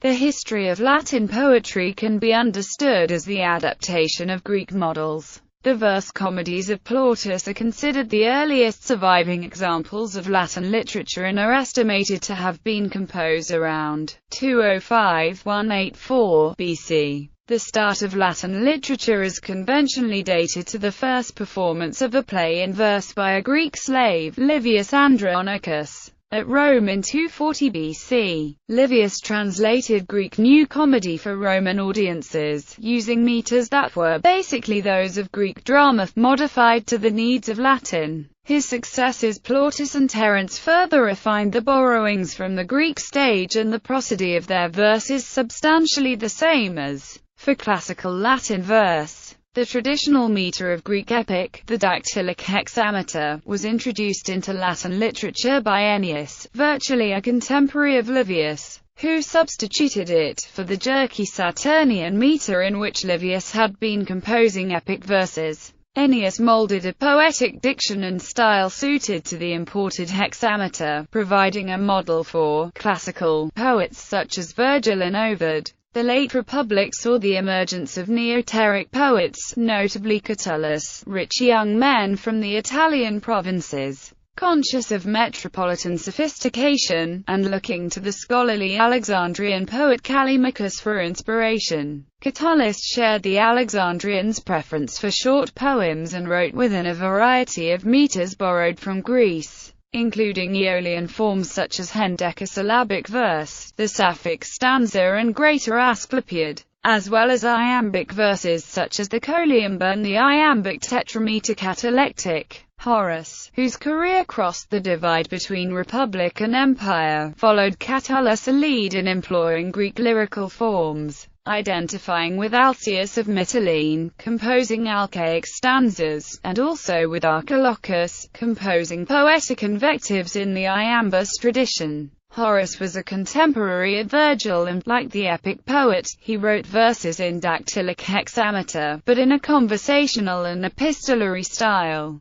The history of Latin poetry can be understood as the adaptation of Greek models. The verse comedies of Plautus are considered the earliest surviving examples of Latin literature and are estimated to have been composed around 205–184 BC. The start of Latin literature is conventionally dated to the first performance of a play in verse by a Greek slave, Livius Andronicus, at Rome in 240 BC. Livius translated Greek New Comedy for Roman audiences, using meters that were basically those of Greek drama, modified to the needs of Latin. His successors Plautus and Terence further refined the borrowings from the Greek stage, and the prosody of their verse is substantially the same as for classical Latin verse. The traditional meter of Greek epic, the dactylic hexameter, was introduced into Latin literature by Ennius, virtually a contemporary of Livius, who substituted it for the jerky Saturnian meter in which Livius had been composing epic verses. Ennius molded a poetic diction and style suited to the imported hexameter, providing a model for classical poets such as Virgil and Ovid. The late Republic saw the emergence of neoteric poets, notably Catullus, rich young men from the Italian provinces, conscious of metropolitan sophistication, and looking to the scholarly Alexandrian poet Callimachus for inspiration. Catullus shared the Alexandrians' preference for short poems and wrote within a variety of meters borrowed from Greece, including Aeolian forms such as hendecasyllabic verse, the Sapphic stanza and Greater Asclepiad, as well as iambic verses such as the colymbur and the iambic tetrameter catalectic. Horace, whose career crossed the divide between Republic and Empire, followed Catullus' lead in employing Greek lyrical forms, identifying with Alcaeus of Mytilene, composing alcaic stanzas, and also with Archilochus, composing poetic invectives in the iambus tradition. Horace was a contemporary of Virgil and, like the epic poet, he wrote verses in dactylic hexameter, but in a conversational and epistolary style.